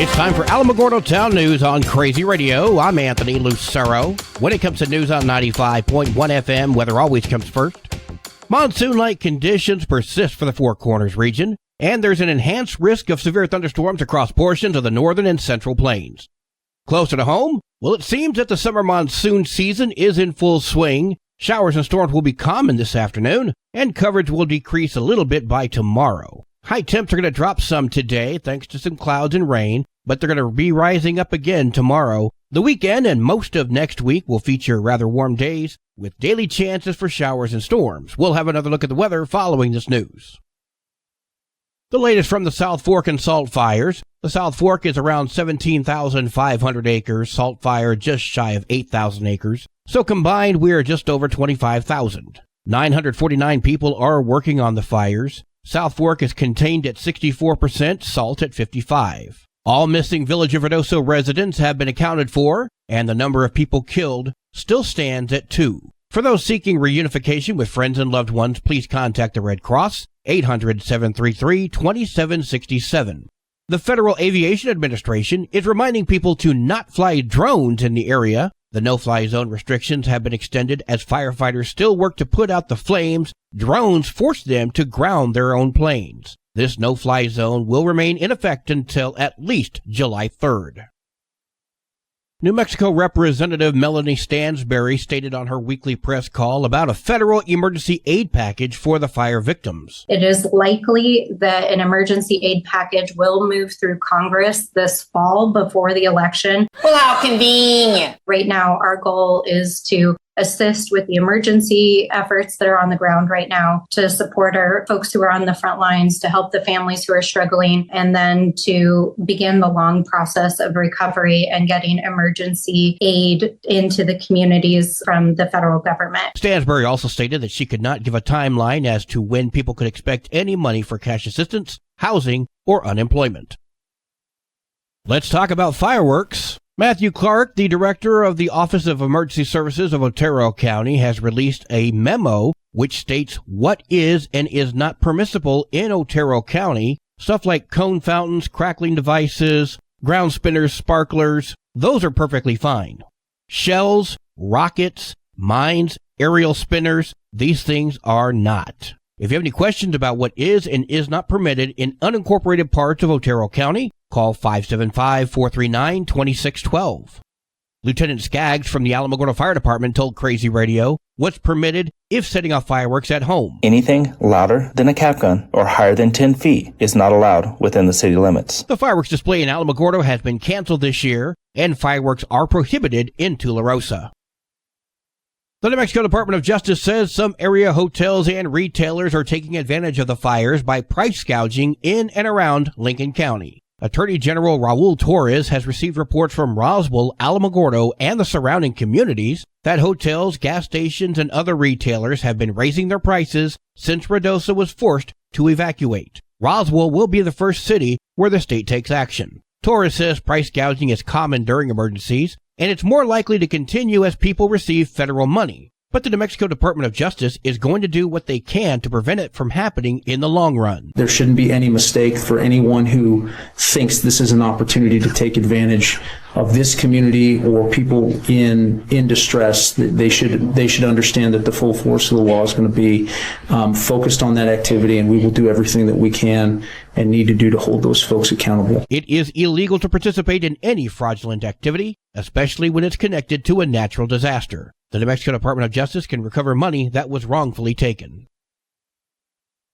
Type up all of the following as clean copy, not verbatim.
It's time for Alamogordo Town News on Crazy Radio. I'm Anthony Lucero. When it comes to news on 95.1 FM, weather always comes first. Monsoon-like conditions persist for the Four Corners region, and there's an enhanced risk of severe thunderstorms across portions of the northern and central plains. Closer to home, well, it seems that the summer monsoon season is in full swing. Showers and storms will be common this afternoon, and coverage will decrease a little bit by tomorrow. High temps are going to drop some today thanks to some clouds and rain, but they're going to be rising up again tomorrow. The weekend and most of next week will feature rather warm days with daily chances for showers and storms. We'll have another look at the weather following this news. The latest from the South Fork and Salt Fires. The South Fork is around 17,500 acres, Salt Fire just shy of 8,000 acres. So combined, we're just over 25,000. 949 people are working on the fires. South Fork is contained at 64%, Salt at 55%. All missing Village of Verdoso residents have been accounted for, and the number of people killed still stands at 2. For those seeking reunification with friends and loved ones, please contact the Red Cross, 800-733-2767. The Federal Aviation Administration is reminding people to not fly drones in the area. The no-fly zone restrictions have been extended as firefighters still work to put out the flames. Drones force them to ground their own planes. This no-fly zone will remain in effect until at least July 3rd. New Mexico Representative Melanie Stansberry stated on her weekly press call about a federal emergency aid package for the fire victims. It is likely that an emergency aid package will move through Congress this fall before the election. Well, how convenient. Right now, our goal is to assist with the emergency efforts that are on the ground right now, to support our folks who are on the front lines, to help the families who are struggling, and then to begin the long process of recovery and getting emergency aid into the communities from the federal government. Stansberry also stated that she could not give a timeline as to when people could expect any money for cash assistance, housing, or unemployment. Let's talk about fireworks. Matthew Clark, the director of the Office of Emergency Services of Otero County, has released a memo which states what is and is not permissible in Otero County. Stuff like cone fountains, crackling devices, ground spinners, sparklers, those are perfectly fine. Shells, rockets, mines, aerial spinners, these things are not. If you have any questions about what is and is not permitted in unincorporated parts of Otero County, call 575-439-2612. Lieutenant Skaggs from the Alamogordo Fire Department told Crazy Radio what's permitted if setting off fireworks at home. Anything louder than a cap gun or higher than 10 feet is not allowed within the city limits. The fireworks display in Alamogordo has been canceled this year, and fireworks are prohibited in Tularosa. The New Mexico Department of Justice says some area hotels and retailers are taking advantage of the fires by price gouging in and around Lincoln County. Attorney General Raul Torres has received reports from Roswell, Alamogordo, and the surrounding communities that hotels, gas stations, and other retailers have been raising their prices since Ruidoso was forced to evacuate. Roswell will be the first city where the state takes action. Torres says price gouging is common during emergencies, and it's more likely to continue as people receive federal money. But the New Mexico Department of Justice is going to do what they can to prevent it from happening in the long run. There shouldn't be any mistake for anyone who thinks this is an opportunity to take advantage of this community or people in distress. They should understand that the full force of the law is going to be focused on that activity, and we will do everything that we can and need to do to hold those folks accountable. It is illegal to participate in any fraudulent activity, especially when it's connected to a natural disaster. The New Mexico Department of Justice can recover money that was wrongfully taken.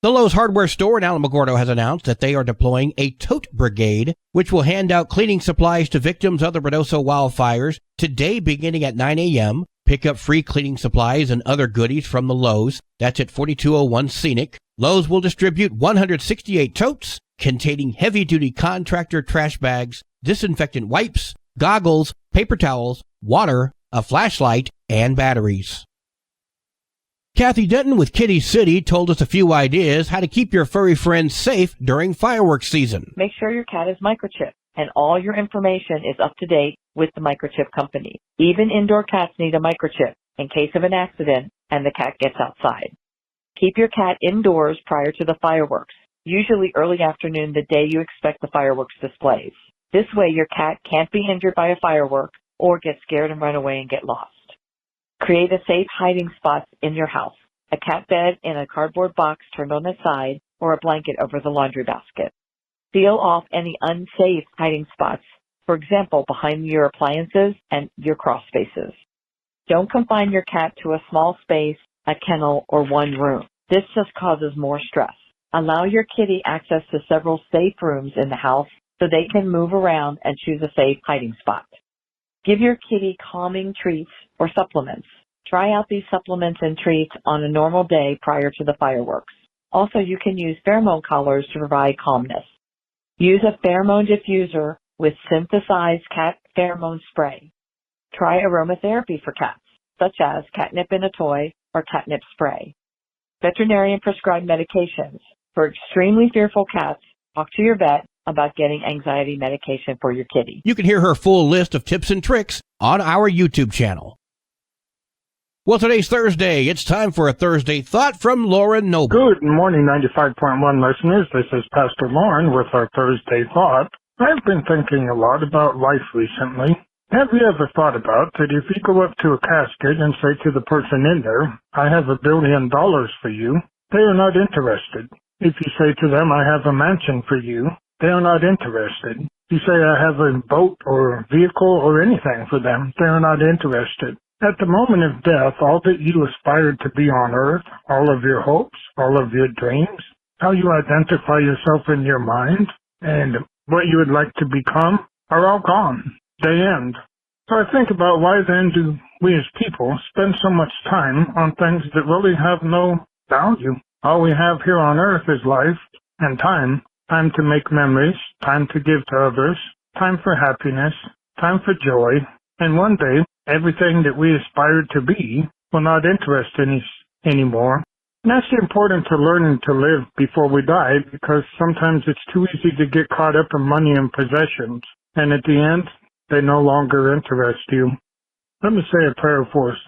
The Lowe's hardware store in Alamogordo has announced that they are deploying a tote brigade, which will hand out cleaning supplies to victims of the Ruidoso wildfires today beginning at 9 a.m. Pick up free cleaning supplies and other goodies from the Lowe's. That's at 4201 Scenic. Lowe's will distribute 168 totes containing heavy-duty contractor trash bags, disinfectant wipes, goggles, paper towels, water, a flashlight, and batteries. Kathy Denton with Kitty City told us a few ideas how to keep your furry friends safe during fireworks season. Make sure your cat is microchipped and all your information is up to date with the microchip company. Even indoor cats need a microchip in case of an accident and the cat gets outside. Keep your cat indoors prior to the fireworks, usually early afternoon the day you expect the fireworks displays. This way your cat can't be injured by a firework or get scared and run away and get lost. Create a safe hiding spot in your house. A cat bed in a cardboard box turned on its side or a blanket over the laundry basket. Seal off any unsafe hiding spots, for example, behind your appliances and your crawl spaces. Don't confine your cat to a small space, a kennel, or one room. This just causes more stress. Allow your kitty access to several safe rooms in the house so they can move around and choose a safe hiding spot. Give your kitty calming treats or supplements. Try out these supplements and treats on a normal day prior to the fireworks. Also, you can use pheromone collars to provide calmness. Use a pheromone diffuser with synthesized cat pheromone spray. Try aromatherapy for cats, such as catnip in a toy or catnip spray. Veterinarian prescribed medications. For extremely fearful cats, talk to your vet about getting anxiety medication for your kitty. You can hear her full list of tips and tricks on our YouTube channel. Well, today's Thursday. It's time for a Thursday Thought from Lauren Noble. Good morning, 95.1 listeners. This is Pastor Lauren with our Thursday Thought. I've been thinking a lot about life recently. Have you ever thought about that if you go up to a casket and say to the person in there, I have $1 billion for you, they are not interested. If you say to them, I have a mansion for you, they are not interested. If you say, I have a boat or vehicle or anything for them, they are not interested. At the moment of death, all that you aspired to be on earth, all of your hopes, all of your dreams, how you identify yourself in your mind, and what you would like to become are all gone. They end. So I think about why then do we as people spend so much time on things that really have no value? All we have here on earth is life and time. Time to make memories, time to give to others, time for happiness, time for joy. And one day, everything that we aspired to be will not interest us anymore. And that's important to learning to live before we die, because sometimes it's too easy to get caught up in money and possessions. And at the end, they no longer interest you. Let me say a prayer for us.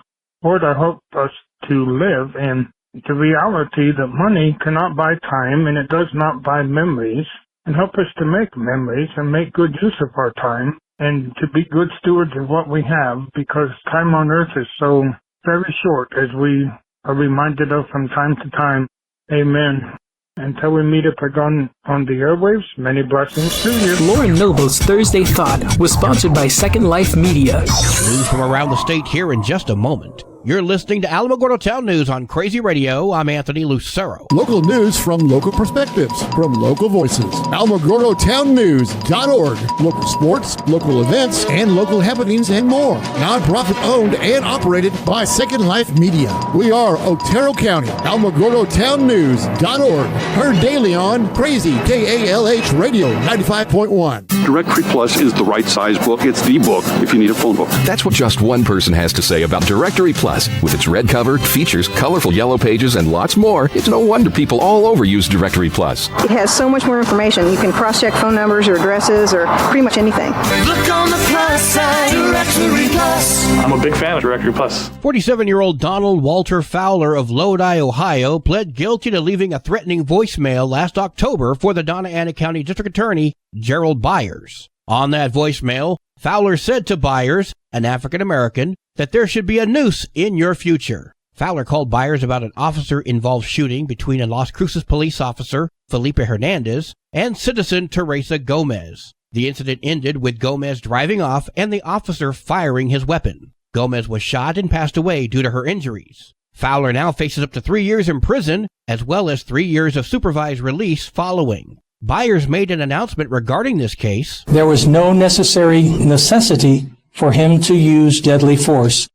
Lord, I hope us to live in the reality that money cannot buy time and it does not buy memories, and help us to make memories and make good use of our time and to be good stewards of what we have, because time on earth is so very short, as we are reminded of from time to time. Amen. Until we meet up again on the airwaves, many blessings to you. Lauren Noble's Thursday Thought was sponsored by Second Life Media. News from around the state here in just a moment. You're listening to Alamogordo Town News on Crazy Radio. I'm Anthony Lucero. Local news from local perspectives, from local voices. AlamogordoTownNews.org. Local sports, local events, and local happenings and more. Nonprofit owned and operated by Second Life Media. We are Otero County. AlamogordoTownNews.org. Heard daily on Crazy KALH Radio 95.1. Directory Plus is the right size book. It's the book if you need a phone book. That's what just one person has to say about Directory Plus. With its red cover, features, colorful yellow pages, and lots more, it's no wonder people all over use Directory Plus. It has so much more information. You can cross-check phone numbers or addresses or pretty much anything. Look on the plus side, Directory Plus. I'm a big fan of Directory Plus. 47-year-old Donald Walter Fowler of Lodi, Ohio, pled guilty to leaving a threatening voicemail last October for the Donna Ana County District Attorney, Gerald Byers. On that voicemail, Fowler said to Byers, an African-American, that there should be a noose in your future. Fowler called Byers about an officer-involved shooting between a Las Cruces police officer, Felipe Hernandez, and citizen Teresa Gomez. The incident ended with Gomez driving off and the officer firing his weapon. Gomez was shot and passed away due to her injuries. Fowler now faces up to 3 years in prison, as well as 3 years of supervised release following. Byers made an announcement regarding this case. There was no necessity for him to use deadly force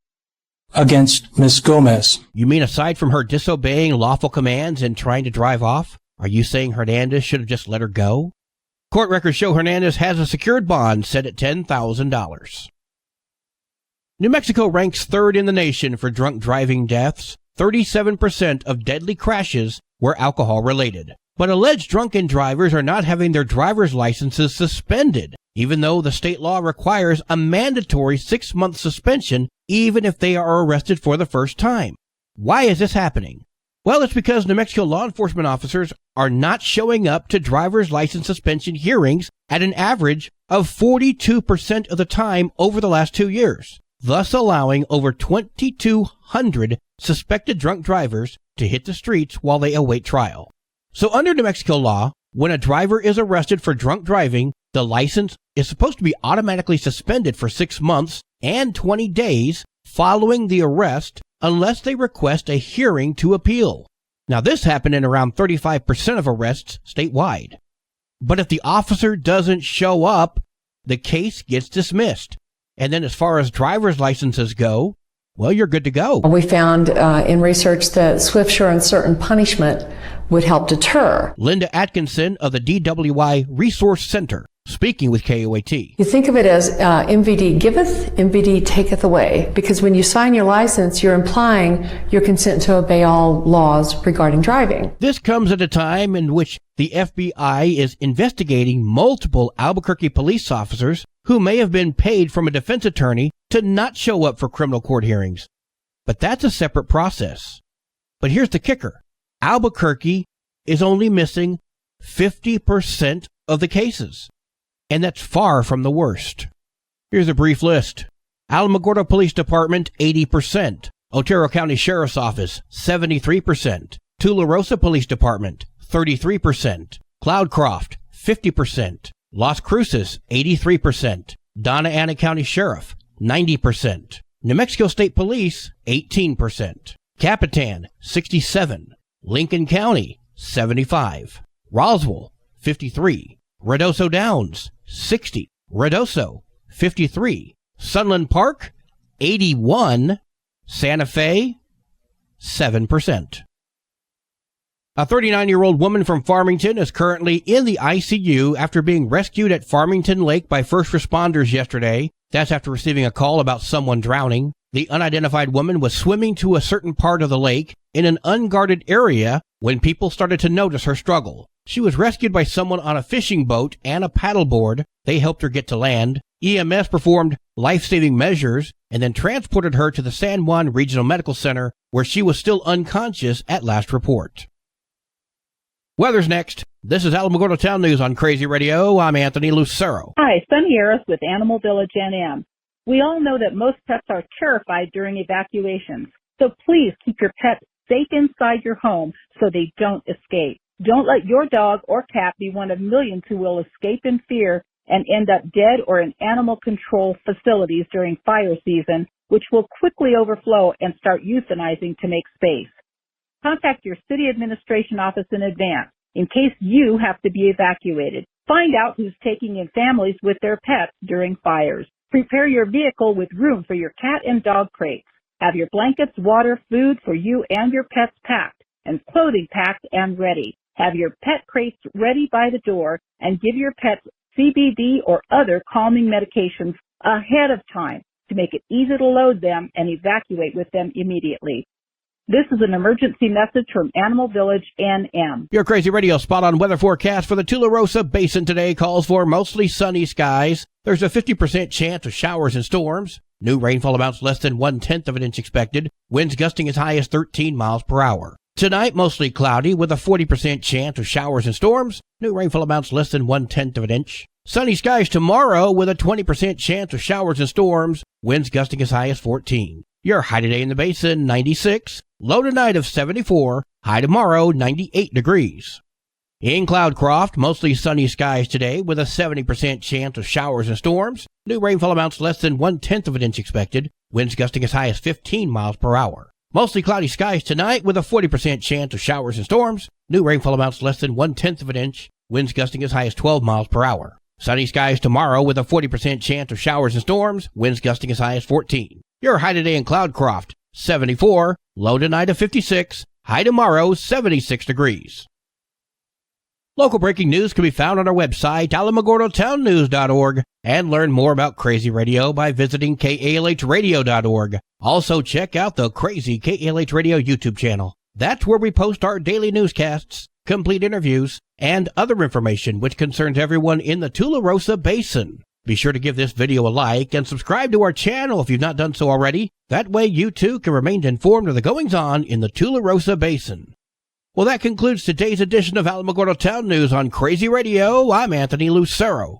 against Ms. Gomez. You mean aside from her disobeying lawful commands and trying to drive off, are you saying Hernandez should have just let her go? Court records show Hernandez has a secured bond set at $10,000. New Mexico ranks third in the nation for drunk driving deaths. 37% of deadly crashes were alcohol-related. But alleged drunken drivers are not having their driver's licenses suspended, even though the state law requires a mandatory 6-month suspension even if they are arrested for the first time. Why is this happening? Well, it's because New Mexico law enforcement officers are not showing up to driver's license suspension hearings at an average of 42% of the time over the last 2 years, thus allowing over 2,200 suspected drunk drivers to hit the streets while they await trial. So under New Mexico law, when a driver is arrested for drunk driving, the license is supposed to be automatically suspended for 6 months and 20 days following the arrest unless they request a hearing to appeal. Now, this happened in around 35% of arrests statewide. But if the officer doesn't show up, the case gets dismissed. And then as far as driver's licenses go, well, you're good to go. We found in research that swifter and certain punishment would help deter. Linda Atkinson of the DWI Resource Center, speaking with KOAT. You think of it as MVD giveth, MVD taketh away. Because when you sign your license, you're implying your consent to obey all laws regarding driving. This comes at a time in which the FBI is investigating multiple Albuquerque police officers who may have been paid from a defense attorney to not show up for criminal court hearings. But that's a separate process. But here's the kicker. Albuquerque is only missing 50% of the cases. And that's far from the worst. Here's a brief list. Alamogordo Police Department, 80%. Otero County Sheriff's Office, 73%. Tularosa Police Department, 33%. Cloudcroft, 50%. Las Cruces, 83%. Donna Ana County Sheriff, 90%. New Mexico State Police, 18%. Capitan, 67%. Lincoln County, 75%. Roswell, 53%. Ruidoso Downs, 60%. Ruidoso, 53%. Sunland Park, 81%. Santa Fe, 7%. A 39-year-old woman from Farmington is currently in the ICU after being rescued at Farmington Lake by first responders yesterday. That's after receiving a call about someone drowning. The unidentified woman was swimming to a certain part of the lake in an unguarded area when people started to notice her struggle. She was rescued by someone on a fishing boat and a paddleboard. They helped her get to land. EMS performed life-saving measures and then transported her to the San Juan Regional Medical Center, where she was still unconscious at last report. Weather's next. This is Alamogordo Town News on Crazy Radio. I'm Anthony Lucero. Hi, Sunny Harris with Animal Village NM. We all know that most pets are terrified during evacuations, so please keep your pets safe inside your home so they don't escape. Don't let your dog or cat be one of millions who will escape in fear and end up dead or in animal control facilities during fire season, which will quickly overflow and start euthanizing to make space. Contact your city administration office in advance in case you have to be evacuated. Find out who's taking in families with their pets during fires. Prepare your vehicle with room for your cat and dog crates. Have your blankets, water, food for you and your pets packed, and clothing packed and ready. Have your pet crates ready by the door, and give your pets CBD or other calming medications ahead of time to make it easy to load them and evacuate with them immediately. This is an emergency message from Animal Village NM. Your Crazy Radio spot-on weather forecast for the Tularosa Basin today calls for mostly sunny skies. There's a 50% chance of showers and storms. New rainfall amounts less than 1/10 of an inch expected. Winds gusting as high as 13 miles per hour. Tonight, mostly cloudy with a 40% chance of showers and storms. New rainfall amounts less than 1/10 of an inch. Sunny skies tomorrow with a 20% chance of showers and storms. Winds gusting as high as 14. Your high today in the basin, 96. Low tonight of 74. High tomorrow, 98 degrees. In Cloudcroft, mostly sunny skies today with a 70% chance of showers and storms. New rainfall amounts less than 1/10 of an inch expected. Winds gusting as high as 15 miles per hour. Mostly cloudy skies tonight with a 40% chance of showers and storms. New rainfall amounts less than 1/10 of an inch. Winds gusting as high as 12 miles per hour. Sunny skies tomorrow with a 40% chance of showers and storms. Winds gusting as high as 14. Your high today in Cloudcroft, 74. Low tonight of 56. High tomorrow, 76 degrees. Local breaking news can be found on our website, alamogordotownnews.org, and learn more about Crazy Radio by visiting kalhradio.org. Also, check out the Crazy KALH Radio YouTube channel. That's where we post our daily newscasts, complete interviews, and other information which concerns everyone in the Tularosa Basin. Be sure to give this video a like and subscribe to our channel if you've not done so already. That way you too can remain informed of the goings-on in the Tularosa Basin. Well, that concludes today's edition of Alamogordo Town News on Crazy Radio. I'm Anthony Lucero.